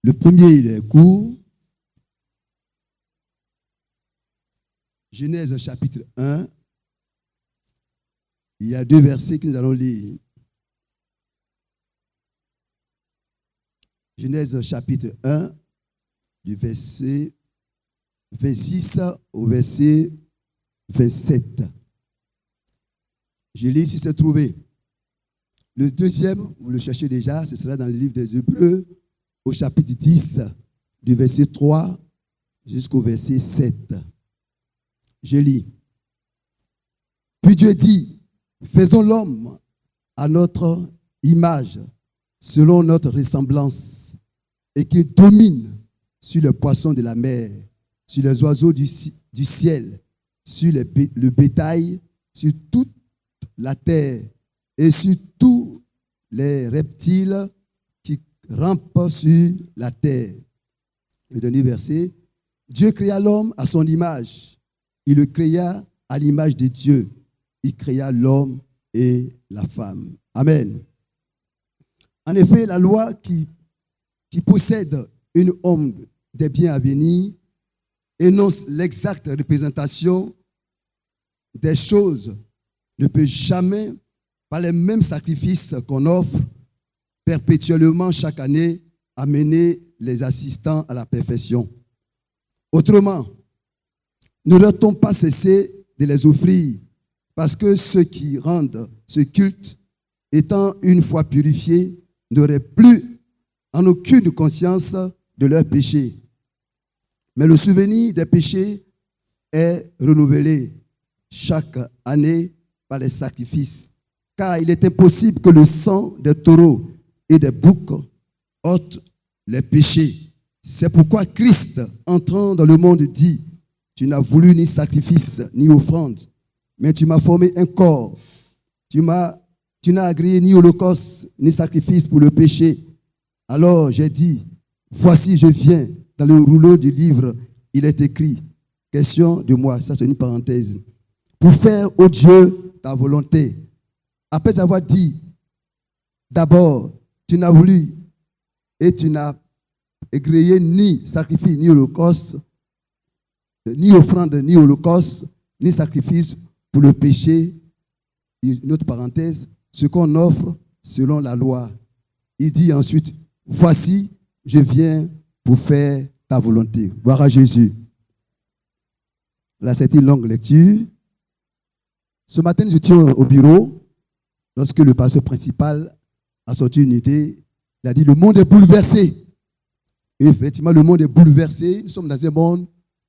Le premier, il est court. Genèse chapitre 1. Il y a 2 versets que nous allons lire. Genèse chapitre 1, du verset 26 au verset 27. Je lis si c'est trouvé. Le deuxième, vous le cherchez déjà, ce sera dans le livre des Hébreux, au chapitre 10, du verset 3 jusqu'au verset 7. Je lis. Puis Dieu dit, faisons l'homme à notre image, selon notre ressemblance, et qu'il domine sur les poissons de la mer, sur les oiseaux du ciel, sur le bétail, sur toute la terre et sur tous les reptiles qui rampent sur la terre. Le dernier verset. Dieu créa l'homme à son image. Il le créa à l'image de Dieu. Il créa l'homme et la femme. Amen. En effet, la loi qui possède une homme des biens à venir énonce l'exacte représentation des choses, ne peut jamais, par les mêmes sacrifices qu'on offre perpétuellement chaque année, amener les assistants à la perfection. Autrement, ne doit-on pas cesser de les offrir, parce que ceux qui rendent ce culte, étant une fois purifiés, n'auraient plus en aucune conscience de leurs péchés. Mais le souvenir des péchés est renouvelé chaque année par les sacrifices, car il est impossible que le sang des taureaux et des boucs ôte les péchés. C'est pourquoi Christ, entrant dans le monde, dit, tu n'as voulu ni sacrifice ni offrande, mais tu m'as formé un corps. Tu n'as agréé ni holocauste ni sacrifice pour le péché. Alors j'ai dit, voici je viens. Dans le rouleau du livre, il est écrit, question de moi, ça c'est une parenthèse, pour faire, ô Dieu, ta volonté. Après avoir dit, d'abord, tu n'as voulu et tu n'as agréé ni sacrifice, ni holocauste, ni offrande, ni holocauste, ni sacrifice pour le péché. Une autre parenthèse, ce qu'on offre selon la loi. Il dit ensuite, voici, je viens pour faire ta volonté. Gloire à Jésus. Là, c'était une longue lecture. Ce matin, nous étions au bureau, lorsque le pasteur principal a sorti une idée. Il a dit, le monde est bouleversé. Et effectivement, le monde est bouleversé. Nous sommes dans un monde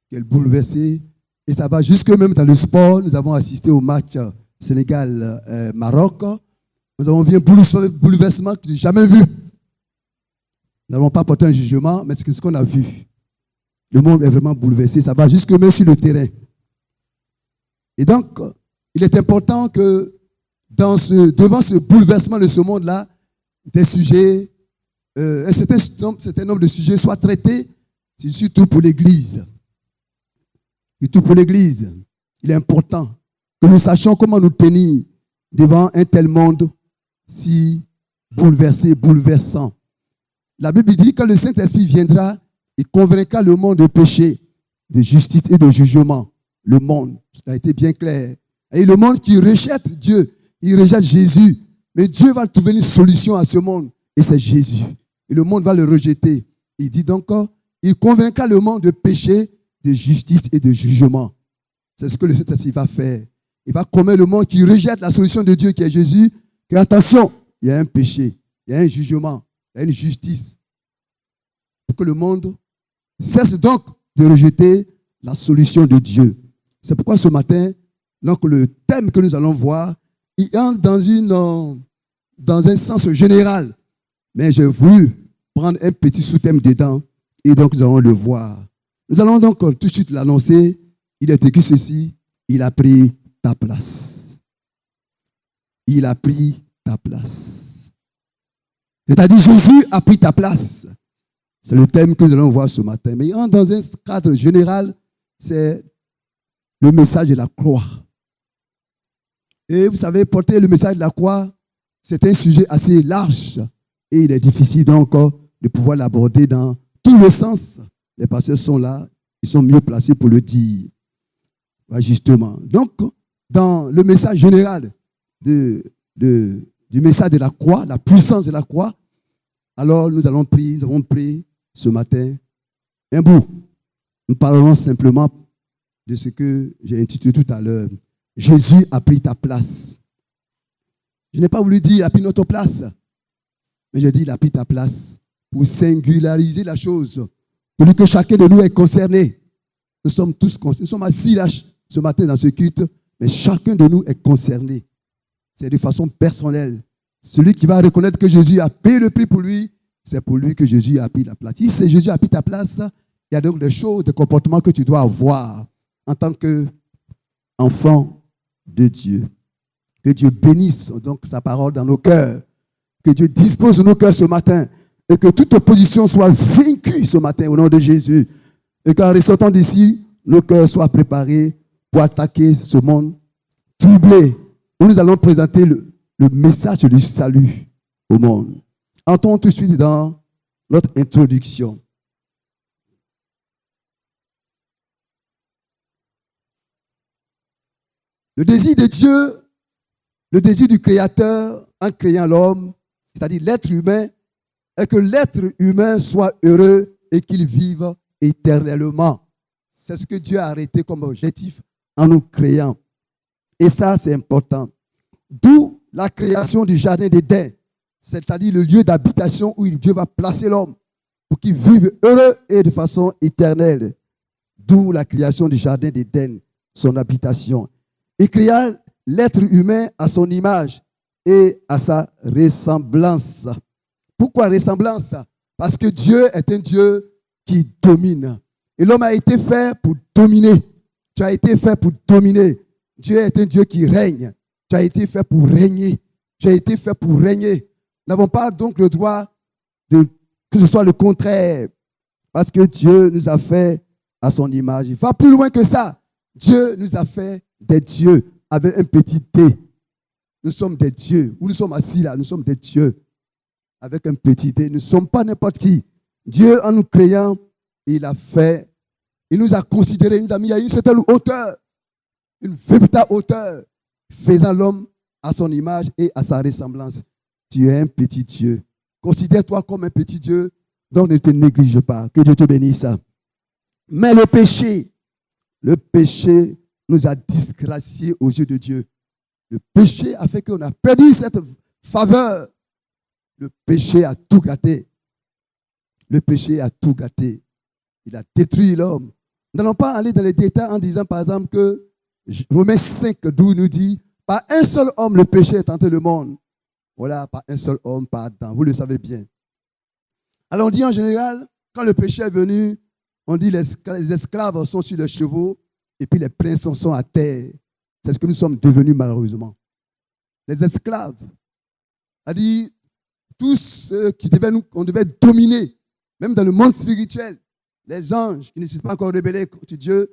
qui est bouleversé. Et ça va jusque même dans le sport. Nous avons assisté au match Sénégal-Maroc. Nous avons vu un bouleversement que je n'ai jamais vu. Nous n'avons pas porté un jugement, mais c'est ce qu'on a vu. Le monde est vraiment bouleversé. Ça va jusque même sur le terrain. Et donc, il est important que devant ce bouleversement de ce monde-là, des sujets, un certain nombre de sujets soient traités, surtout pour l'Église. Et tout pour l'Église. Il est important que nous sachions comment nous tenir devant un tel monde si bouleversé, bouleversant. La Bible dit que quand le Saint-Esprit viendra, il convaincra le monde de péché, de justice et de jugement. Le monde, ça a été bien clair. Et le monde qui rejette Dieu, il rejette Jésus. Mais Dieu va trouver une solution à ce monde. Et c'est Jésus. Et le monde va le rejeter. Il dit donc, il convaincra le monde de péché, de justice et de jugement. C'est ce que le Saint-Esprit va faire. Il va convaincre le monde qui rejette la solution de Dieu qui est Jésus, que attention, il y a un péché, il y a un jugement, il y a une justice. Pour que le monde cesse donc de rejeter la solution de Dieu. C'est pourquoi ce matin, donc le thème que nous allons voir, il entre dans un sens général. Mais j'ai voulu prendre un petit sous-thème dedans et donc nous allons le voir. Nous allons donc tout de suite l'annoncer. Il est écrit ceci, il a pris ta place. Il a pris ta place. C'est-à-dire Jésus a pris ta place. C'est le thème que nous allons voir ce matin. Mais dans un cadre général, c'est le message de la croix. Et vous savez, porter le message de la croix, c'est un sujet assez large. Et il est difficile donc de pouvoir l'aborder dans tout le sens, les pasteurs sont là, ils sont mieux placés pour le dire. Ouais, justement. Donc, dans le message général du message de la croix, la puissance de la croix, alors nous avons pris ce matin un bout. Nous parlerons simplement de ce que j'ai intitulé tout à l'heure. Jésus a pris ta place. Je n'ai pas voulu dire il a pris notre place, mais je dis il a pris ta place pour singulariser la chose, pour que chacun de nous est concerné. Nous sommes tous concernés. Nous sommes assis là ce matin dans ce culte, mais chacun de nous est concerné. C'est de façon personnelle. Celui qui va reconnaître que Jésus a payé le prix pour lui, c'est pour lui que Jésus a pris la place. Si c'est Jésus a pris ta place, il y a donc des choses, des comportements que tu dois avoir en tant qu'enfant de Dieu. Que Dieu bénisse donc sa parole dans nos cœurs. Que Dieu dispose nos cœurs ce matin. Et que toute opposition soit vaincue ce matin au nom de Jésus. Et qu'en ressortant d'ici, nos cœurs soient préparés pour attaquer ce monde troublé. Où nous allons présenter le message du salut au monde. Entrons tout de suite dans notre introduction. Le désir de Dieu, le désir du Créateur en créant l'homme, c'est-à-dire l'être humain, est que l'être humain soit heureux et qu'il vive éternellement. C'est ce que Dieu a arrêté comme objectif en nous créant. Et ça, c'est important. D'où la création du jardin d'Éden, c'est-à-dire le lieu d'habitation où Dieu va placer l'homme pour qu'il vive heureux et de façon éternelle. D'où la création du jardin d'Éden, son habitation. Il créa l'être humain à son image et à sa ressemblance. Pourquoi ressemblance? Parce que Dieu est un Dieu qui domine. Et l'homme a été fait pour dominer. Tu as été fait pour dominer. Dieu est un Dieu qui règne. Tu as été fait pour régner. Tu as été fait pour régner. Nous n'avons pas donc le droit que ce soit le contraire. Parce que Dieu nous a fait à son image. Il va plus loin que ça. Dieu nous a fait des dieux avec un petit t. Nous sommes des dieux. Où nous sommes assis là, nous sommes des dieux avec un petit t. Nous ne sommes pas n'importe qui. Dieu, en nous créant, il nous a considérés, il nous a mis à une certaine hauteur, une véritable hauteur, faisant l'homme à son image et à sa ressemblance. Tu es un petit Dieu. Considère-toi comme un petit Dieu, donc ne te néglige pas. Que Dieu te bénisse. Mais le péché nous a disgraciés aux yeux de Dieu. Le péché a fait qu'on a perdu cette faveur. Le péché a tout gâté. Le péché a tout gâté. Il a détruit l'homme. Nous n'allons pas aller dans les détails en disant par exemple que Romains 5, 12 nous dit par un seul homme le péché est entré le monde. Voilà, par un seul homme, par Adam. Vous le savez bien. Alors on dit en général, quand le péché est venu, on dit les esclaves sont sur les chevaux et puis les princes sont à terre. C'est ce que nous sommes devenus malheureusement. Les esclaves, c'est-à-dire tous ceux on devait dominer, même dans le monde spirituel. Les anges qui ne s'étaient pas encore rebellés contre Dieu,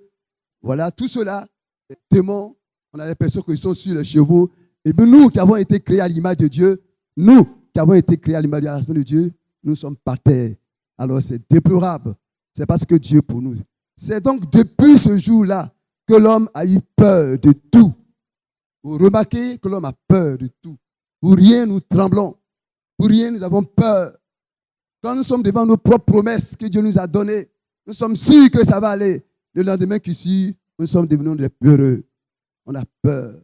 voilà, tout cela, les démons, on a l'impression qu'ils sont sur les chevaux. Et bien nous qui avons été créés à l'image de Dieu, nous qui avons été créés à l'image de Dieu, nous sommes par terre. Alors c'est déplorable. C'est parce que Dieu pour nous. C'est donc depuis ce jour-là que l'homme a eu peur de tout. Vous remarquez que l'homme a peur de tout. Pour rien nous tremblons. Pour rien nous avons peur. Quand nous sommes devant nos propres promesses que Dieu nous a données, nous sommes sûrs que ça va aller. Le lendemain qui suit, nous sommes devenus des peureux. On a peur.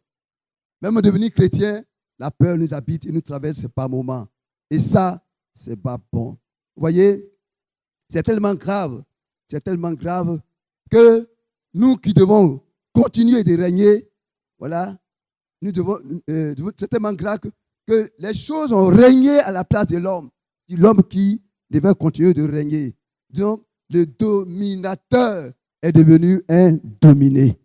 Même devenir chrétien, la peur nous habite et nous traverse par moments. Et ça, c'est pas bon. Vous voyez, c'est tellement grave que nous qui devons continuer de régner, voilà, c'est tellement grave que les choses ont régné à la place de l'homme. L'homme qui devait continuer de régner. Donc, le dominateur est devenu un dominé.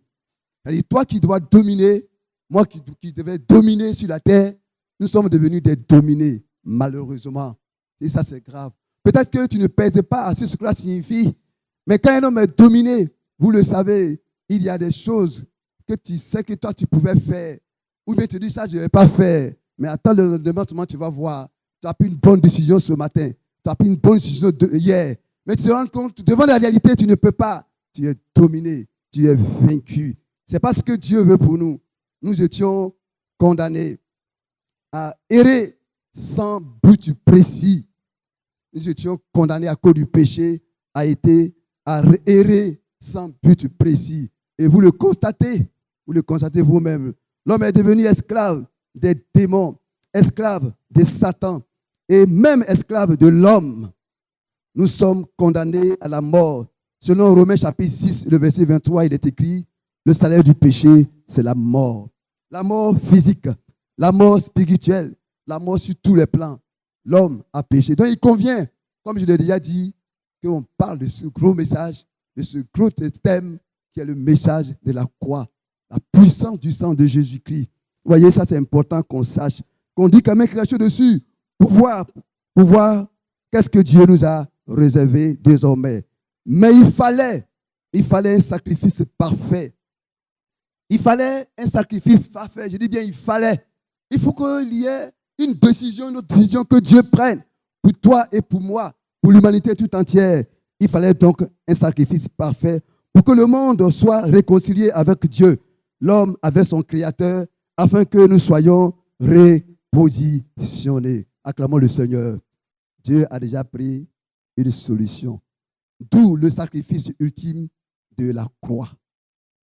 C'est-à-dire, toi qui dois dominer, moi qui devais dominer sur la terre, nous sommes devenus des dominés, malheureusement. Et ça, c'est grave. Peut-être que tu ne pèses pas à ce que cela signifie, mais quand un homme est dominé, vous le savez, il y a des choses que tu sais que toi, tu pouvais faire. Ou bien tu dis ça, je ne vais pas faire. Mais attends le lendemain, tu vas voir. Tu as pris une bonne décision ce matin. Tu as pris une bonne décision hier. Mais tu te rends compte, devant la réalité, tu ne peux pas. Tu es dominé, tu es vaincu. C'est pas ce que Dieu veut pour nous. Nous étions condamnés à errer sans but précis. Nous étions condamnés à cause du péché, à errer sans but précis. Et vous le constatez vous-même. L'homme est devenu esclave des démons, esclave de Satan et même esclave de l'homme. Nous sommes condamnés à la mort. Selon Romains chapitre 6, le verset 23, il est écrit, le salaire du péché, c'est la mort. La mort physique, la mort spirituelle, la mort sur tous les plans. L'homme a péché. Donc il convient, comme je l'ai déjà dit, qu'on parle de ce gros message, de ce gros thème qui est le message de la croix, la puissance du sang de Jésus-Christ. Vous voyez, ça c'est important qu'on sache, qu'on dit quand même quelque chose dessus pour voir qu'est-ce que Dieu nous a réservé désormais. Mais il fallait un sacrifice parfait. Il fallait un sacrifice parfait. Je dis bien, il faut qu'il y ait une autre décision que Dieu prenne pour toi et pour moi, pour l'humanité tout entière. Il fallait donc un sacrifice parfait pour que le monde soit réconcilié avec Dieu, l'homme avec son Créateur, afin que nous soyons repositionnés. Acclamons le Seigneur. Dieu a déjà pris une solution. D'où le sacrifice ultime de la croix.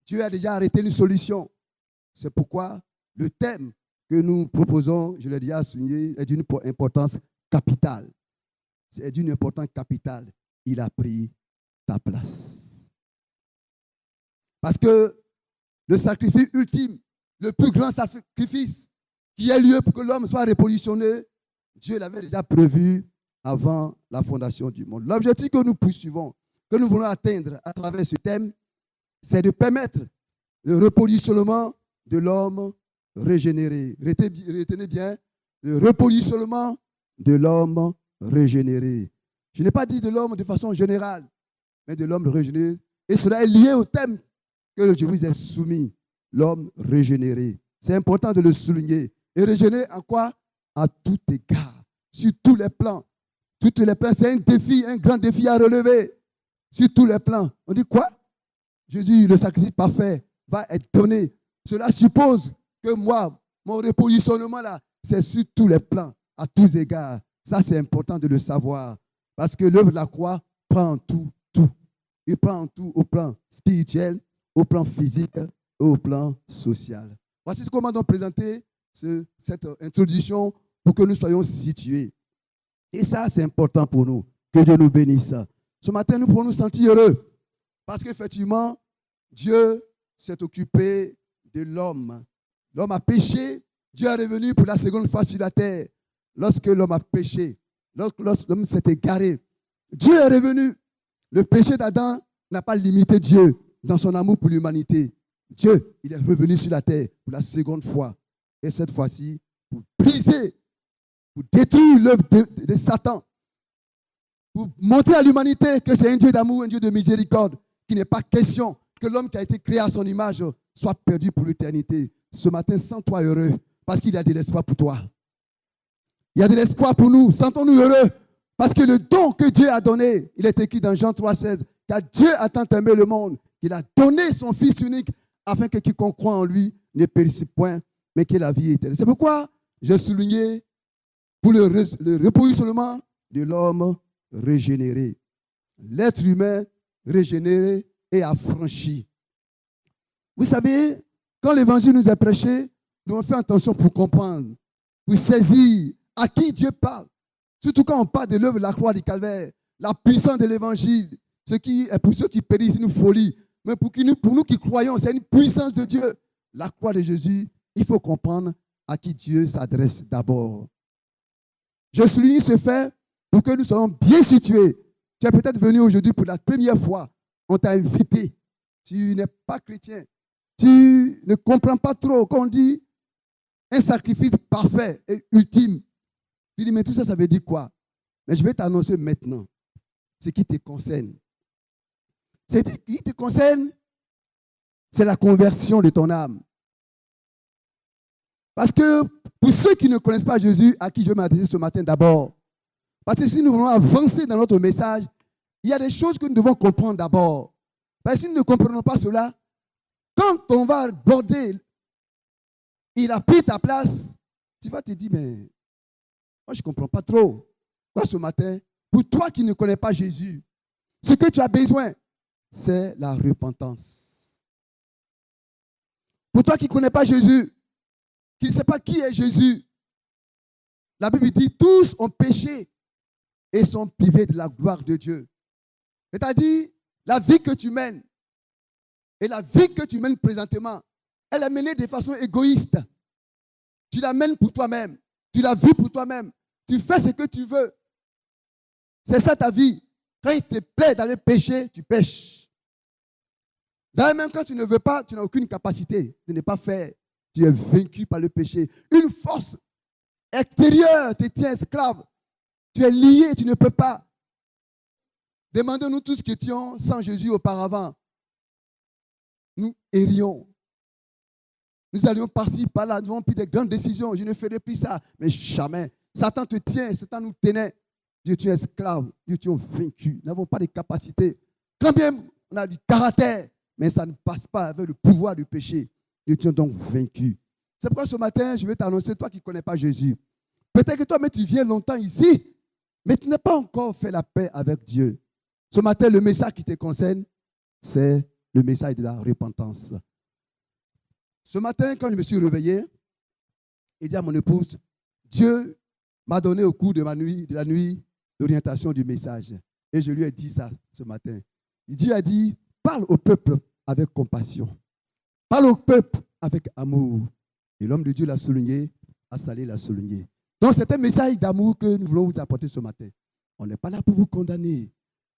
Dieu a déjà arrêté une solution. C'est pourquoi le thème que nous proposons, je l'ai déjà souligné, est d'une importance capitale. C'est d'une importance capitale. Il a pris ta place. Parce que le sacrifice ultime, le plus grand sacrifice qui ait lieu pour que l'homme soit repositionné, Dieu l'avait déjà prévu avant la fondation du monde. L'objectif que nous poursuivons, que nous voulons atteindre à travers ce thème, c'est de permettre le repositionnement de l'homme régénéré. Retenez bien, le repositionnement de l'homme régénéré. Je n'ai pas dit de l'homme de façon générale, mais de l'homme régénéré. Et cela est lié au thème que je vous ai soumis, l'homme régénéré. C'est important de le souligner. Et régénéré en quoi? À tout égard, sur tous les plans. Toutes les plans, c'est un défi, un grand défi à relever. Sur tous les plans. On dit quoi? Jésus, le sacrifice parfait va être donné. Cela suppose que moi, mon repositionnement là, c'est sur tous les plans, à tous égards. Ça, c'est important de le savoir. Parce que l'œuvre de la croix prend tout. Il prend tout au plan spirituel, au plan physique et au plan social. Voici comment nous présenter cette introduction pour que nous soyons situés. Et ça, c'est important pour nous. Que Dieu nous bénisse. Ce matin, nous pouvons nous sentir heureux. Parce qu'effectivement, Dieu s'est occupé de l'homme. L'homme a péché. Dieu est revenu pour la seconde fois sur la terre. Lorsque l'homme a péché, lorsque l'homme s'est égaré, Dieu est revenu. Le péché d'Adam n'a pas limité Dieu dans son amour pour l'humanité. Dieu, il est revenu sur la terre pour la seconde fois. Et cette fois-ci, pour briser, pour détruire l'œuvre de Satan, pour montrer à l'humanité que c'est un Dieu d'amour, un Dieu de miséricorde, qu'il n'est pas question que l'homme qui a été créé à son image soit perdu pour l'éternité. Ce matin, sens-toi heureux, parce qu'il y a de l'espoir pour toi. Il y a de l'espoir pour nous. Sentons-nous heureux, parce que le don que Dieu a donné, il est écrit dans Jean 3,16, car Dieu a tant aimé le monde, qu'il a donné son Fils unique, afin que quiconque croit en lui ne périsse point, mais qu'il ait la vie éternelle. C'est pourquoi j'ai souligné pour le repositionnement de l'homme régénéré. L'être humain régénéré et affranchi. Vous savez, quand l'évangile nous est prêché, nous devons faire attention pour comprendre, pour saisir à qui Dieu parle. Surtout quand on parle de l'œuvre de la croix du calvaire, la puissance de l'évangile, ce qui est pour ceux qui périssent une folie. Mais pour nous qui croyons, c'est une puissance de Dieu. La croix de Jésus, il faut comprendre à qui Dieu s'adresse d'abord. Je souligne ce fait pour que nous soyons bien situés. Tu es peut-être venu aujourd'hui pour la première fois. On t'a invité. Tu n'es pas chrétien. Tu ne comprends pas trop quand on dit un sacrifice parfait et ultime. Tu dis, mais tout ça, ça veut dire quoi? Mais je vais t'annoncer maintenant ce qui te concerne. Ce qui te concerne, c'est la conversion de ton âme. Parce que pour ceux qui ne connaissent pas Jésus, à qui je vais m'adresser ce matin d'abord, parce que si nous voulons avancer dans notre message, il y a des choses que nous devons comprendre d'abord. Parce que si nous ne comprenons pas cela, quand on va aborder, il a pris ta place, tu vas te dire, mais moi je ne comprends pas trop. Moi ce matin, pour toi qui ne connais pas Jésus, ce que tu as besoin, c'est la repentance. Pour toi qui ne connais pas Jésus, qui ne sais pas qui est Jésus, la Bible dit, tous ont péché et sont privés de la gloire de Dieu. C'est-à-dire, la vie que tu mènes et la vie que tu mènes présentement, elle est menée de façon égoïste. Tu la mènes pour toi-même. Tu la vis pour toi-même. Tu fais ce que tu veux. C'est ça ta vie. Quand il te plaît d'aller pécher, tu pêches. D'ailleurs, même quand tu ne veux pas, tu n'as aucune capacité de ne pas faire. Tu es vaincu par le péché. Une force extérieure te tient esclave. Tu es lié, tu ne peux pas. Demandons-nous tous ce que étions sans Jésus auparavant. Nous érions. Nous allions par-ci, par-là, nous avons pris des grandes décisions. Je ne ferai plus ça. Mais jamais. Satan te tient, Satan nous tenait. Dieu, tu es esclave. Dieu, tu es vaincu. Nous n'avons pas de capacité. Quand bien on a du caractère, mais ça ne passe pas avec le pouvoir du péché. Dieu, tu es donc vaincu. C'est pourquoi ce matin, je vais t'annoncer, toi qui ne connais pas Jésus. Peut-être que toi, mais tu viens longtemps ici, mais tu n'as pas encore fait la paix avec Dieu. Ce matin, le message qui te concerne, c'est le message de la repentance. Ce matin, quand je me suis réveillé, j'ai dit à mon épouse, Dieu m'a donné au cours de la nuit, l'orientation du message. Et je lui ai dit ça ce matin. Dieu a dit, parle au peuple avec compassion. Parle au peuple avec amour. Et l'homme de Dieu l'a souligné, Assalé l'a souligné. Donc c'est un message d'amour que nous voulons vous apporter ce matin. On n'est pas là pour vous condamner.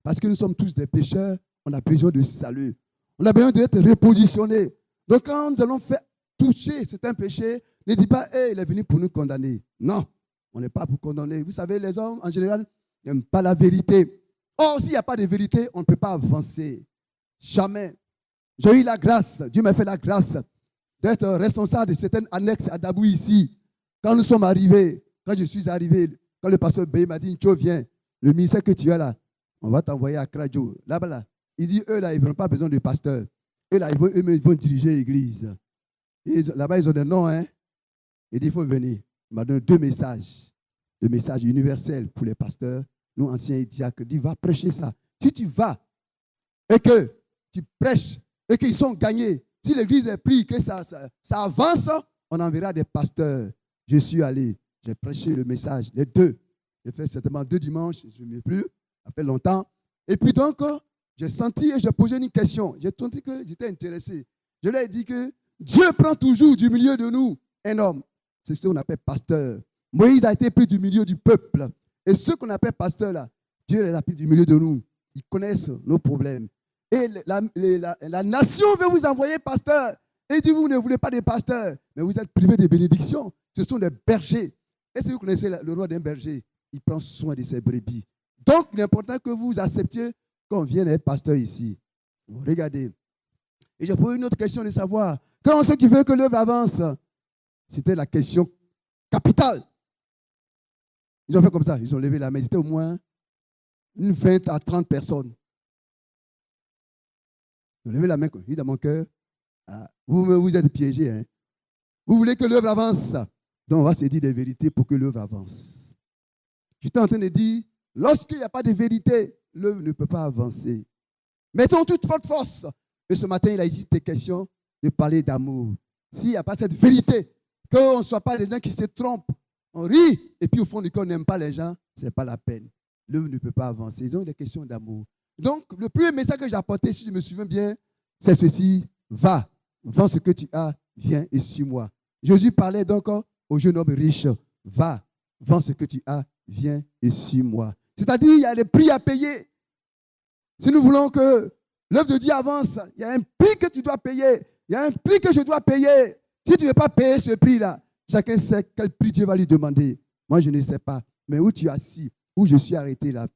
Parce que nous sommes tous des pécheurs, on a besoin de salut. On a besoin d'être repositionnés. Donc quand nous allons faire toucher certains péchés, ne dis pas, hey, il est venu pour nous condamner. Non, on n'est pas pour condamner. Vous savez, les hommes, en général, n'aiment pas la vérité. Or, s'il n'y a pas de vérité, on ne peut pas avancer. Jamais. J'ai eu la grâce, Dieu m'a fait la grâce d'être responsable de certaines annexes à Dabou ici. Quand nous sommes arrivés, quand je suis arrivé, quand le pasteur Béy m'a dit, Ncho, viens, le ministère que tu as là, on va t'envoyer à Kradjo. Là-bas, là. Il dit, eux, là, ils n'ont pas besoin de pasteur. Eux, là, ils vont diriger l'église. Là-bas, ils ont des noms, hein. Il dit, il faut venir. Il m'a donné 2 messages. Le message universel pour les pasteurs, nous, anciens diacres. Il dit, va prêcher ça. Si tu vas et que tu prêches et qu'ils sont gagnés, si l'église est prise, que ça avance, on enverra des pasteurs. Je suis allé, j'ai prêché le message, les 2. J'ai fait certainement 2 dimanches, je ne me souviens plus, ça fait longtemps. Et puis donc, j'ai senti et j'ai posé une question. J'ai senti que j'étais intéressé. Je leur ai dit que Dieu prend toujours du milieu de nous un homme. C'est ce qu'on appelle pasteur. Moïse a été pris du milieu du peuple. Et ceux qu'on appelle pasteurs là, Dieu les a pris du milieu de nous. Ils connaissent nos problèmes. Et la nation veut vous envoyer pasteur. Et il dit, vous ne voulez pas des pasteurs, mais vous êtes privés de bénédictions. Ce sont des bergers. Est-ce que vous connaissez le roi d'un berger? Il prend soin de ses brebis. Donc, il est important que vous acceptiez qu'on vienne être pasteur ici. Bon, regardez. Et j'ai posé une autre question de savoir, comment ceux qui veulent que l'œuvre avance? C'était la question capitale. Ils ont fait comme ça, ils ont levé la main. C'était au moins une 20 à 30 personnes. Ils ont levé la main, dit dans mon cœur, ah, vous êtes piégés. Hein? Vous voulez que l'œuvre avance? Donc on va se dire des vérités pour que l'œuvre avance. J'étais en train de dire, lorsqu'il n'y a pas de vérité, l'œuvre ne peut pas avancer. Mettons toute votre force. Et ce matin, il a dit des questions de parler d'amour. S'il n'y a pas cette vérité, qu'on ne soit pas des gens qui se trompent, on rit, et puis au fond du cœur, on n'aime pas les gens, ce n'est pas la peine. L'œuvre ne peut pas avancer. Donc, des questions d'amour. Donc, le premier message que j'ai apporté, si je me souviens bien, c'est ceci. Va, vends ce que tu as, viens et suis-moi. Jésus parlait donc au jeune homme riche. Va, vends ce que tu as, viens et suis-moi. C'est-à-dire, il y a des prix à payer. Si nous voulons que l'œuvre de Dieu avance, il y a un prix que tu dois payer. Il y a un prix que je dois payer. Si tu ne veux pas payer ce prix-là, chacun sait quel prix Dieu va lui demander. Moi, je ne sais pas. Mais où tu es assis, où je suis arrêté là,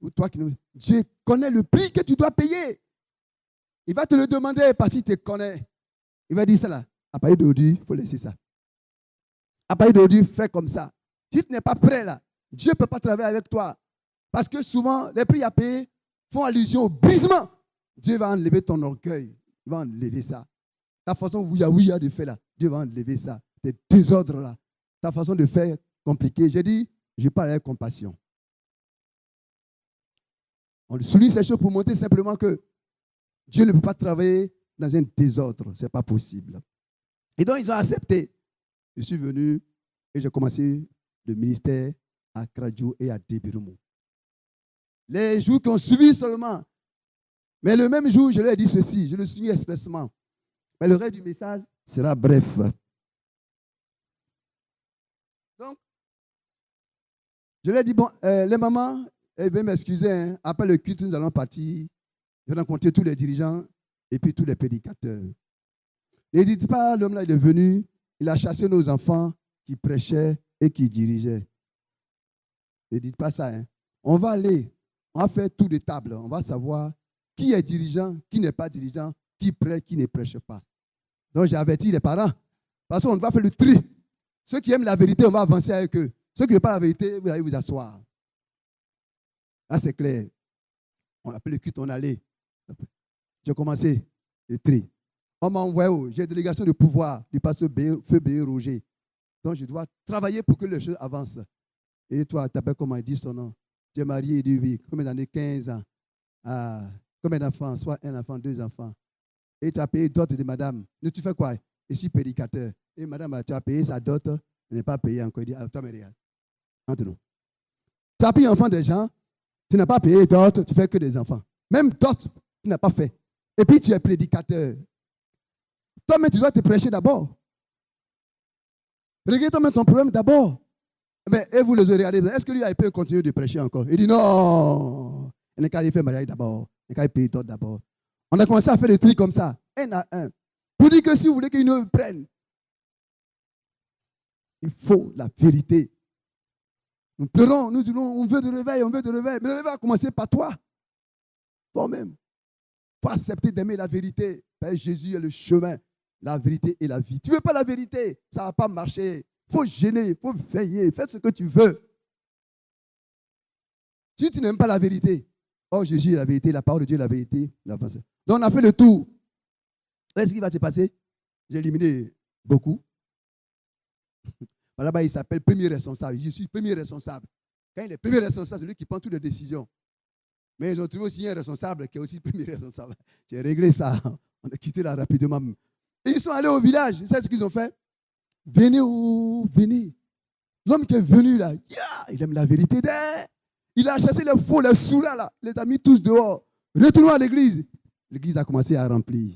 où toi qui nous... Dieu connaît le prix que tu dois payer. Il va te le demander parce qu'il te connaît. Il va dire ça là. À partir d'aujourd'hui, il faut laisser ça. À partir d'aujourd'hui, fais comme ça. Si tu n'es pas prêt là, Dieu ne peut pas travailler avec toi. Parce que souvent, les prix à payer, font allusion au brisement, Dieu va enlever ton orgueil. Il va enlever ça. Ta façon ouïa de faire là, Dieu va enlever ça. Tes désordres là. Ta façon de faire compliquée. J'ai dit, je parle avec compassion. On souligne ces choses pour montrer simplement que Dieu ne peut pas travailler dans un désordre. Ce n'est pas possible. Et donc, ils ont accepté. Je suis venu et j'ai commencé le ministère à Kradjo et à Debirumo. Les jours qui ont suivi seulement. Mais le même jour, je leur ai dit ceci. Je le souligne expressément. Mais le reste du message sera bref. Donc, je leur ai dit, bon, les mamans, elles veulent m'excuser. Hein. Après le culte, nous allons partir. Je vais rencontrer tous les dirigeants et puis tous les prédicateurs. Ne dites pas, l'homme là, il est venu, il a chassé nos enfants qui prêchaient et qui dirigeaient. Ne dites pas ça. Hein. On va aller, on va faire tour de table. On va savoir qui est dirigeant, qui n'est pas dirigeant, qui prêche, qui ne prêche pas. Donc, j'ai averti les parents. Parce qu'on va faire le tri. Ceux qui aiment la vérité, on va avancer avec eux. Ceux qui n'aiment pas la vérité, vous allez vous asseoir. Là, c'est clair. On appelle le culte, on allait. J'ai commencé le tri. On m'a envoyé, j'ai délégation de pouvoir du pasteur Feu B. Roger. Donc, je dois travailler pour que les choses avancent. Et toi, tu t'appelles comment il dit son nom? Tu es marié, il dit oui. Combien d'années? 15 ans. Ah, combien d'enfants? Soit un enfant, 2 enfants. Et tu as payé dot de madame. Mais tu fais quoi? Je suis prédicateur. Et madame, tu as payé sa dot. Elle n'est pas payée encore. Il dit, ah, toi, mais regarde. Entre nous. Tu as pris un enfant des gens. Tu n'as pas payé dot. Tu fais que des enfants. Même dot, tu n'as pas fait. Et puis, tu es prédicateur. Toi, mais tu dois te prêcher d'abord. Regarde toi-même ton problème d'abord. Mais, et vous les regardez, est-ce que lui peut continuer de prêcher encore? Il dit non. Il n'est qu'à aller faire mariage d'abord. Il n'est qu'à aller payer d'autres d'abord. On a commencé à faire des trucs comme ça, un à un. Pour dire que si vous voulez qu'ils nous prennent, il faut la vérité. Nous pleurons, nous disons, on veut de réveil, on veut de réveil. Mais le réveil va commencer par toi. Toi-même. Il faut accepter d'aimer la vérité. Père Jésus est le chemin, la vérité et la vie. Tu ne veux pas la vérité, ça ne va pas marcher. Il faut gêner, il faut veiller, fais ce que tu veux. Si tu n'aimes pas la vérité, oh Jésus est la vérité, la parole de Dieu est la vérité. Donc on a fait le tour. Qu'est-ce qui va se passer? J'ai éliminé beaucoup. Là-bas, il s'appelle premier responsable. Je suis premier responsable. Quand il est premier responsable, c'est lui qui prend toutes les décisions. Mais ils ont trouvé aussi un responsable qui est aussi premier responsable. J'ai réglé ça. On a quitté là rapidement. Et ils sont allés au village. Vous savez ce qu'ils ont fait? Venez, venez. L'homme qui est venu là, il aime la vérité. Il a chassé les faux, les sous-là, là. Il les a mis tous dehors. Retournons à l'église. L'église a commencé à remplir.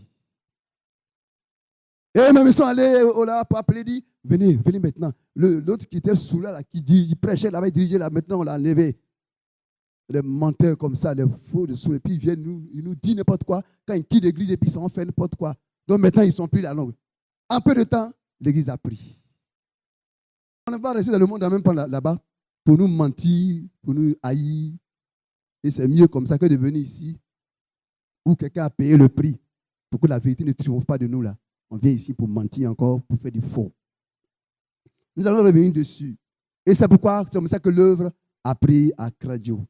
Et même ils sont allés là pour appeler, dit, venez, venez maintenant. L'autre qui était sous là, qui prêchait là-bas, il dirigeait là, maintenant on l'a enlevé. Les menteurs comme ça, les faux dessous, et puis ils nous disent n'importe quoi. Quand ils quittent l'église, et puis ils s'en font n'importe quoi. Donc maintenant, ils ne sont plus la langue. En peu de temps, l'église a pris. On ne va pas rester dans le monde en même temps là-bas pour nous mentir, pour nous haïr. Et c'est mieux comme ça que de venir ici où quelqu'un a payé le prix pour que la vérité ne triomphe pas de nous là. On vient ici pour mentir encore, pour faire du faux. Nous allons revenir dessus. Et c'est pourquoi, c'est comme ça que l'œuvre a pris à Kradjo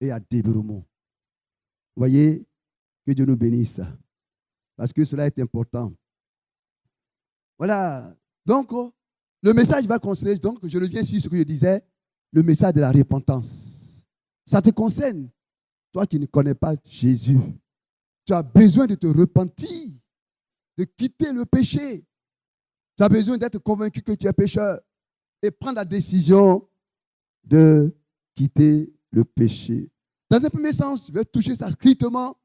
et à Debirumo. Vous voyez, que Dieu nous bénisse. Parce que cela est important. Voilà. Donc, le message va concerner, donc je reviens sur ce que je disais, le message de la repentance. Ça te concerne. Toi qui ne connais pas Jésus, tu as besoin de te repentir, de quitter le péché. Tu as besoin d'être convaincu que tu es pécheur et prendre la décision de quitter le péché. Dans un premier sens, je vais toucher ça strictement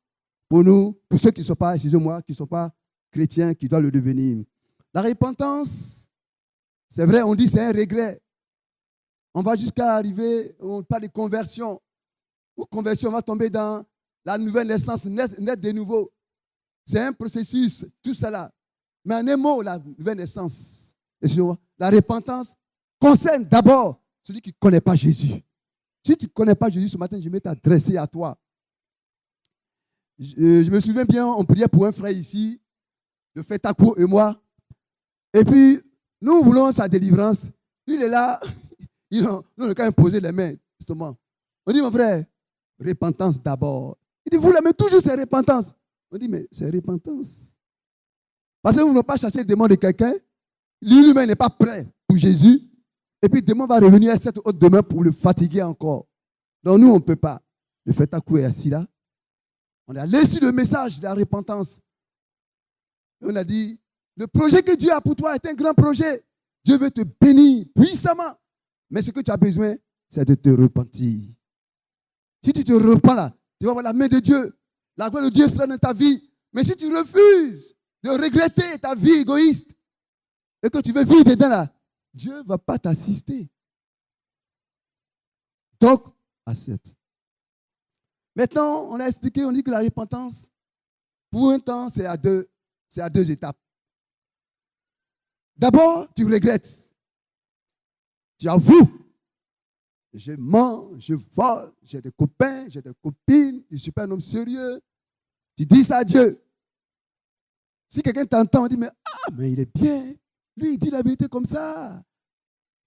pour nous, pour ceux qui ne sont pas, excusez-moi, qui ne sont pas chrétiens, qui doivent le devenir. La repentance, c'est vrai, on dit c'est un regret. On va jusqu'à arriver, on parle de conversion. Ou conversion, on va tomber dans la nouvelle naissance, naître de nouveau. C'est un processus, tout cela. Mais en un mot, la nouvelle naissance, excusez-moi, la repentance concerne d'abord celui qui ne connaît pas Jésus. Si tu ne connais pas Jésus, ce matin, je vais t'adresser à toi. Je me souviens bien, on priait pour un frère ici, le frère Takou et moi. Et puis, nous voulons sa délivrance. Lui, il est là. Nous, on a quand même posé les mains, justement. On dit, mon frère, repentance d'abord. Il dit, vous l'aimez toujours, c'est repentance. On dit, mais c'est repentance. Parce que vous n'avez pas chassé le démon de quelqu'un. Lui-même n'est pas prêt pour Jésus. Et puis le démon va revenir à cette autre demain pour le fatiguer encore. Donc nous, on ne peut pas. Le fait à coup est assis là. On a laissé le message de la repentance. Et on a dit, le projet que Dieu a pour toi est un grand projet. Dieu veut te bénir puissamment. Mais ce que tu as besoin, c'est de te repentir. Si tu te repens là, tu vas voir la main de Dieu. La gloire de Dieu sera dans ta vie. Mais si tu refuses de regretter ta vie égoïste et que tu veux vivre dedans là, Dieu ne va pas t'assister. Donc, accepte. Maintenant, on a expliqué, on dit que la repentance, pour un temps, c'est à deux étapes. D'abord, tu regrettes. Tu avoues. Je mens, je vole, j'ai des copains, j'ai des copines, je ne suis pas un homme sérieux. Tu dis ça à Dieu. Si quelqu'un t'entend, on dit, mais il est bien. Lui, il dit la vérité comme ça.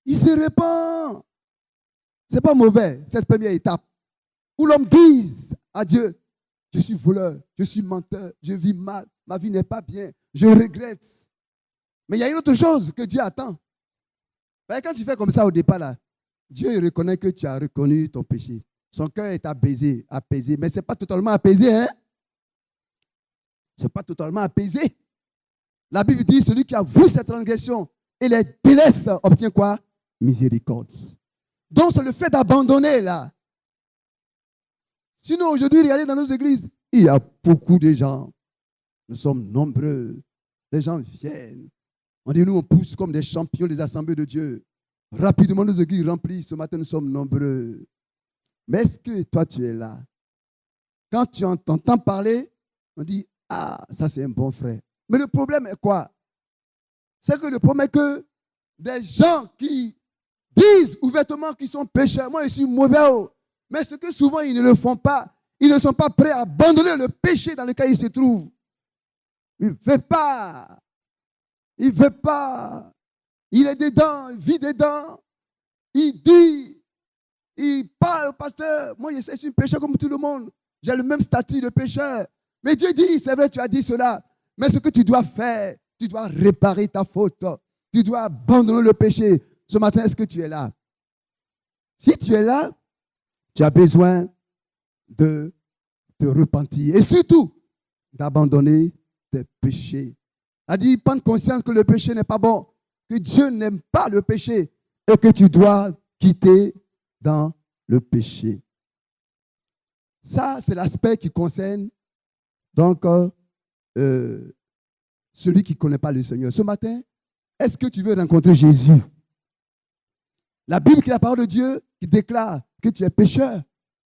Il se répand. Ce n'est pas mauvais, cette première étape. Où l'homme dise à Dieu, je suis voleur, je suis menteur, je vis mal, ma vie n'est pas bien, je regrette. Mais il y a une autre chose que Dieu attend. Quand tu fais comme ça au départ, là, Dieu reconnaît que tu as reconnu ton péché. Son cœur est apaisé, mais ce n'est pas totalement apaisé. Hein? Ce n'est pas totalement apaisé. La Bible dit, celui qui avoue cette transgression et les délaisse obtient quoi? Miséricorde. Donc c'est le fait d'abandonner là. Sinon aujourd'hui, regardez dans nos églises, il y a beaucoup de gens. Nous sommes nombreux. Les gens viennent. On dit, nous on pousse comme des champions des assemblées de Dieu. Rapidement, nos églises remplissent. Ce matin, nous sommes nombreux. Mais est-ce que toi, tu es là? Quand tu entends parler, on dit, ça c'est un bon frère. Mais le problème est quoi? C'est que le problème est que des gens qui disent ouvertement qu'ils sont pécheurs, moi je suis mauvais, mais ce que souvent ils ne le font pas, ils ne sont pas prêts à abandonner le péché dans lequel ils se trouvent. Il ne veut pas. Il ne veut pas. Il est dedans, il vit dedans. Il dit, il parle, pasteur. Moi, je sais, je suis un pécheur comme tout le monde. J'ai le même statut de pécheur. Mais Dieu dit, c'est vrai, tu as dit cela. Mais ce que tu dois faire, tu dois réparer ta faute. Tu dois abandonner le péché. Ce matin, est-ce que tu es là? Si tu es là, tu as besoin de te repentir. Et surtout, d'abandonner tes péchés. A dit, prendre conscience que le péché n'est pas bon. Que Dieu n'aime pas le péché et que tu dois quitter dans le péché. Ça, c'est l'aspect qui concerne donc celui qui ne connaît pas le Seigneur. Ce matin, est-ce que tu veux rencontrer Jésus? La Bible, qui est la parole de Dieu, qui déclare que tu es pécheur,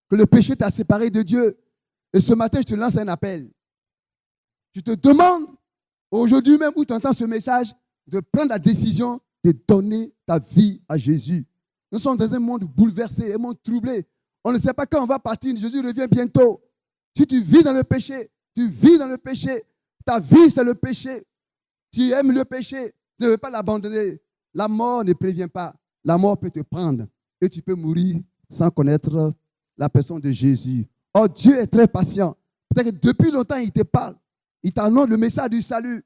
que le péché t'a séparé de Dieu. Et ce matin, je te lance un appel. Je te demande, aujourd'hui même où tu entends ce message, de prendre la décision de donner ta vie à Jésus. Nous sommes dans un monde bouleversé, un monde troublé. On ne sait pas quand on va partir. Jésus revient bientôt. Si tu vis dans le péché, tu vis dans le péché. Ta vie, c'est le péché. Tu aimes le péché, tu ne veux pas l'abandonner. La mort ne prévient pas. La mort peut te prendre et tu peux mourir sans connaître la personne de Jésus. Or, Dieu est très patient. Peut-être que depuis longtemps, il te parle. Il t'annonce le message du salut.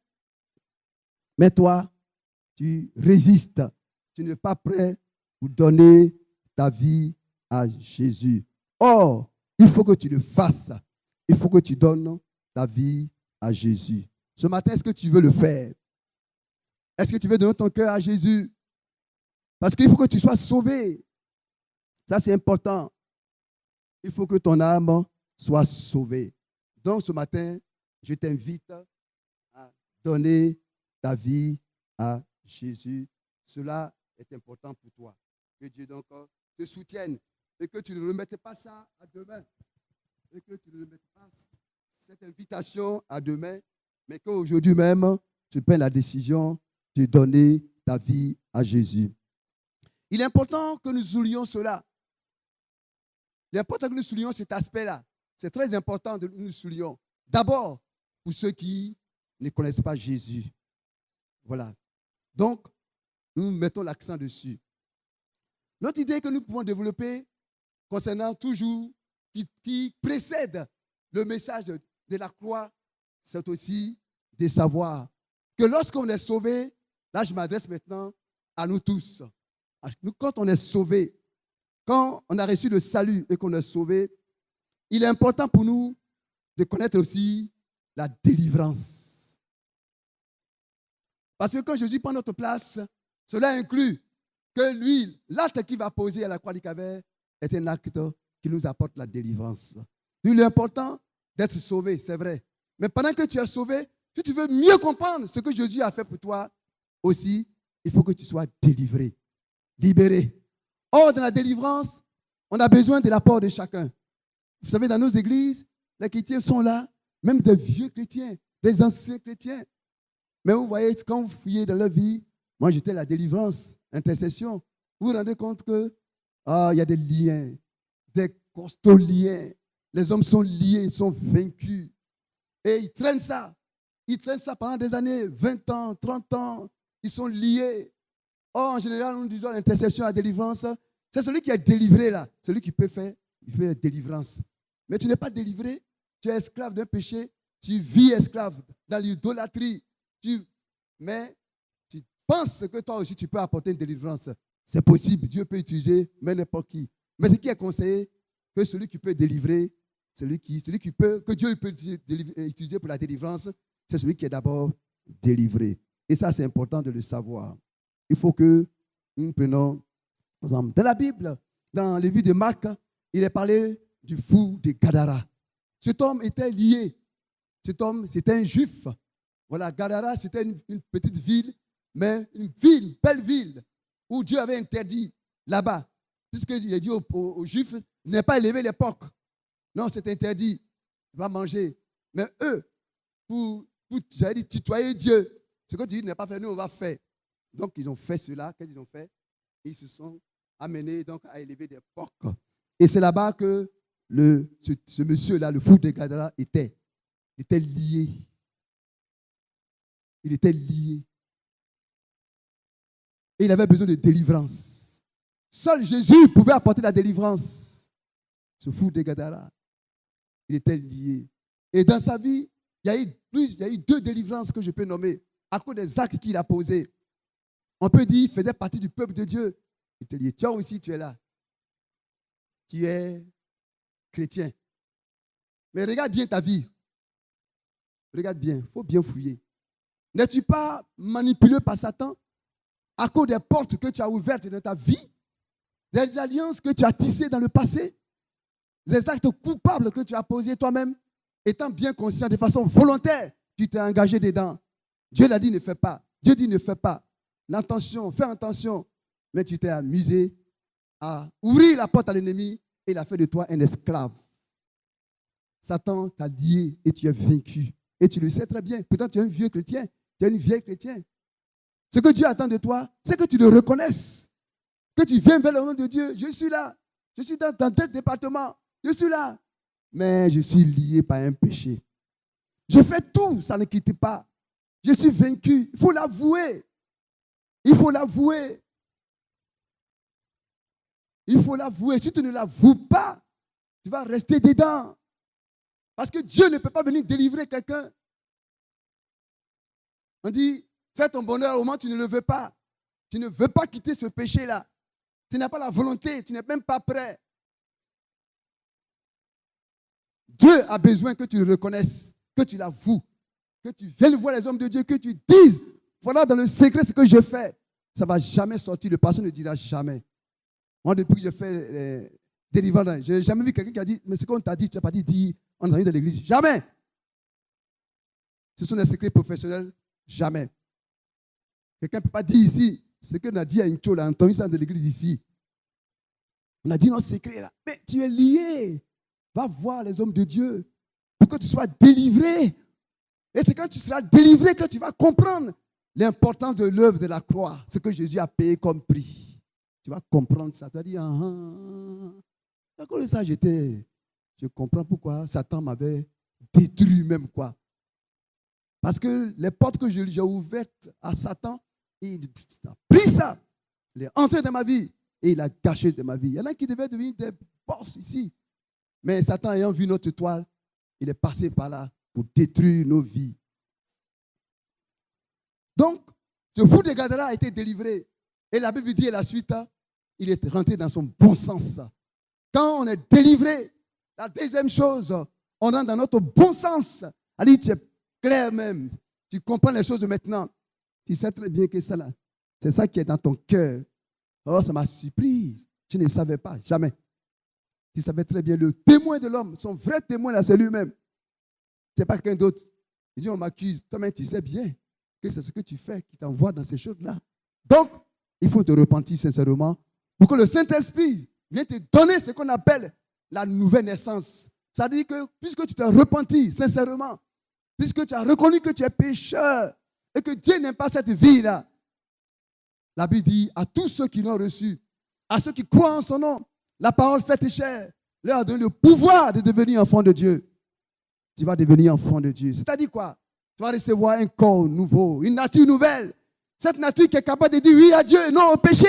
Mais toi, tu résistes. Tu n'es pas prêt pour donner ta vie à Jésus. Or, il faut que tu le fasses. Il faut que tu donnes ta vie à Jésus. Ce matin, est-ce que tu veux le faire? Est-ce que tu veux donner ton cœur à Jésus? Parce qu'il faut que tu sois sauvé. Ça, c'est important. Il faut que ton âme soit sauvée. Donc, ce matin, je t'invite à donner ta vie à Jésus. Cela est important pour toi. Que Dieu donc te soutienne et que tu ne remettes pas ça à demain. Et que tu ne remettes pas cette invitation à demain, mais qu'aujourd'hui même, tu prennes la décision de donner ta vie à Jésus. Il est important que nous soulignions cela. Il est important que nous soulignions cet aspect-là. C'est très important de nous soulignions. D'abord, pour ceux qui ne connaissent pas Jésus. Voilà. Donc, nous mettons l'accent dessus. L'autre idée que nous pouvons développer concernant toujours, qui précède le message de la croix, c'est aussi de savoir que lorsqu'on est sauvé, là je m'adresse maintenant à nous tous. Nous, quand on est sauvé, quand on a reçu le salut et qu'on est sauvé, il est important pour nous de connaître aussi la délivrance. Parce que quand Jésus prend notre place, cela inclut que lui, l'acte qu'il va poser à la croix du Calvaire est un acte qui nous apporte la délivrance. Il est important d'être sauvé, c'est vrai. Mais pendant que tu es sauvé, si tu veux mieux comprendre ce que Jésus a fait pour toi aussi, il faut que tu sois délivré, libéré. Or, dans la délivrance, on a besoin de l'apport de chacun. Vous savez, dans nos églises, les chrétiens sont là, même des vieux chrétiens, des anciens chrétiens. Mais vous voyez, quand vous fouillez dans leur vie, moi j'étais la délivrance, intercession. Vous vous rendez compte que il y a des liens, des costauds liens. Les hommes sont liés, ils sont vaincus. Et ils traînent ça. Ils traînent ça pendant des années, 20 ans, 30 ans. Ils sont liés. Or, en général, nous disons l'intercession, la délivrance, c'est celui qui est délivré là. Celui qui peut faire, il fait délivrance. Mais tu n'es pas délivré. Tu es esclave d'un péché. Tu vis esclave dans l'idolâtrie. Mais tu penses que toi aussi tu peux apporter une délivrance. C'est possible. Dieu peut utiliser même n'importe qui. Mais ce qui est conseillé, que celui qui peut délivrer, que Dieu peut utiliser pour la délivrance, c'est celui qui est d'abord délivré. Et ça, c'est important de le savoir. Il faut que nous prenions exemple. Dans la Bible, dans le livre de Marc, il est parlé du fou de Gadara. Cet homme était lié. Cet homme, c'était un juif. Voilà, Gadara, c'était une petite ville, mais une belle ville, où Dieu avait interdit là-bas. Puisqu'il a dit aux Juifs, n'est pas élevé les porcs. Non, c'est interdit. Il va manger. Mais eux, pour tutoyer Dieu, ce que Dieu n'a pas fait, nous, on va faire. Donc, ils ont fait cela. Qu'est-ce qu'ils ont fait? Ils se sont amenés donc, à élever des porcs. Et c'est là-bas que ce monsieur-là, le fou de Gadara, était lié. Il était lié. Et il avait besoin de délivrance. Seul Jésus pouvait apporter la délivrance. Ce fou de Gadara, il était lié. Et dans sa vie, il y a eu 2 délivrances que je peux nommer à cause des actes qu'il a posés. On peut dire qu'il faisait partie du peuple de Dieu. Il était lié. Toi aussi, tu es là. Tu es chrétien. Mais regarde bien ta vie. Regarde bien. Il faut bien fouiller. N'es-tu pas manipulé par Satan à cause des portes que tu as ouvertes dans ta vie, des alliances que tu as tissées dans le passé, des actes coupables que tu as posés toi-même, étant bien conscient de façon volontaire, tu t'es engagé dedans. Dieu l'a dit, ne fais pas. Dieu dit, ne fais pas. L'intention, fais attention. Mais tu t'es amusé à ouvrir la porte à l'ennemi et il a fait de toi un esclave. Satan t'a lié et tu es vaincu. Et tu le sais très bien. Pourtant, tu es un vieux chrétien. Tu es une vieille chrétienne. Ce que Dieu attend de toi, c'est que tu le reconnaisses. Que tu viennes vers le nom de Dieu. Je suis là. Je suis dans tel département. Je suis là. Mais je suis lié par un péché. Je fais tout, ça ne quitte pas. Je suis vaincu. Il faut l'avouer. Il faut l'avouer. Il faut l'avouer. Si tu ne l'avoues pas, tu vas rester dedans. Parce que Dieu ne peut pas venir délivrer quelqu'un. On dit, fais ton bonheur au moment où tu ne le veux pas. Tu ne veux pas quitter ce péché-là. Tu n'as pas la volonté, tu n'es même pas prêt. Dieu a besoin que tu le reconnaisses, que tu l'avoues, que tu viennes voir les hommes de Dieu, que tu dises, voilà dans le secret ce que je fais. Ça ne va jamais sortir, le pasteur ne dira jamais. Moi, depuis que je fais délivrance, je n'ai jamais vu quelqu'un qui a dit, mais ce qu'on t'a dit, tu n'as pas dit, on est arrivé dans l'église. Jamais. Ce sont des secrets professionnels. Jamais. Quelqu'un ne peut pas dire ici ce qu'on a dit à Incho, là, entendu ça de l'église ici. On a dit notre secret là. Mais tu es lié. Va voir les hommes de Dieu pour que tu sois délivré. Et c'est quand tu seras délivré que tu vas comprendre l'importance de l'œuvre de la croix, ce que Jésus a payé comme prix. Tu vas comprendre ça. Tu vas dire, à cause de ça, je comprends pourquoi Satan m'avait détruit même quoi. Parce que les portes que j'ai ouvertes à Satan, il a pris ça. Il est entré dans ma vie et il a gâché de ma vie. Il y en a qui devaient devenir des boss ici. Mais Satan ayant vu notre toile, Il est passé par là pour détruire nos vies. Donc, ce fou de Gadara a été délivré. Et la Bible dit à la suite, il est rentré dans son bon sens. Quand on est délivré, la deuxième chose, on rentre dans notre bon sens. Allez, tu es clair même. Tu comprends les choses maintenant. Tu sais très bien que ça là, c'est ça qui est dans ton cœur. Oh, ça m'a surprise. Je ne savais pas, jamais. Tu savais très bien, le témoin de l'homme, son vrai témoin là, c'est lui-même. Ce n'est pas quelqu'un d'autre. Il dit, on m'accuse. Toi-même, tu sais bien que c'est ce que tu fais qui t'envoie dans ces choses-là. Donc, il faut te repentir sincèrement pour que le Saint-Esprit vienne te donner ce qu'on appelle la nouvelle naissance. Ça dit que puisque tu t'es repenti sincèrement, puisque tu as reconnu que tu es pécheur et que Dieu n'aime pas cette vie-là, la Bible dit à tous ceux qui l'ont reçu, à ceux qui croient en son nom, la parole faite chair, leur a donné le pouvoir de devenir enfant de Dieu. Tu vas devenir enfant de Dieu. C'est-à-dire quoi? Tu vas recevoir un corps nouveau, une nature nouvelle. Cette nature qui est capable de dire oui à Dieu et non au péché.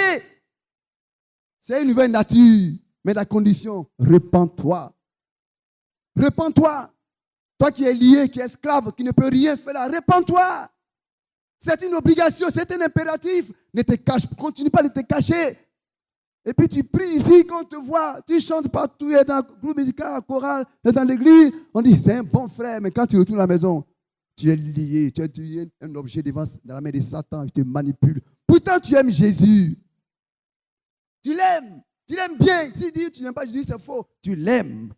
C'est une nouvelle nature. Mais la condition, repens-toi. Repens-toi. Toi qui es lié, qui es esclave, qui ne peut rien faire là, repens-toi. C'est une obligation, c'est un impératif. Ne te cache, continue pas de te cacher. Et puis tu pries ici, quand on te voit, tu chantes partout, tu es dans le groupe musical, la chorale, tu es dans l'église. On dit, c'est un bon frère, mais quand tu retournes à la maison, tu es lié, tu es un objet dans la main de Satan, il te manipule. Pourtant, tu aimes Jésus. Tu l'aimes bien. S'il dit, tu n'aimes pas Jésus, c'est faux. Tu l'aimes.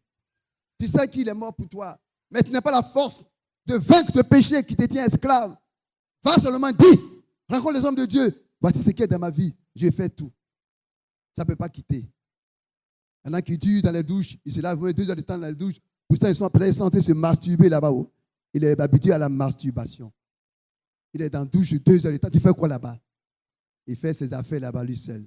Tu sais qu'il est mort pour toi. Mais tu n'as pas la force de vaincre ce péché qui te tient esclave. Va seulement dire, rencontre les hommes de Dieu. Voici ce qui est dans ma vie. Je fais tout. Ça ne peut pas quitter. Il y en a qui durent dans les douches. Ils se lavent 2 heures de temps dans les douches. Pour ça, ils sont après, ils sont en train de se masturber là-bas. Il est habitué à la masturbation. Il est dans la douche 2 heures de temps. Tu fais quoi là-bas? Il fait ses affaires là-bas lui seul.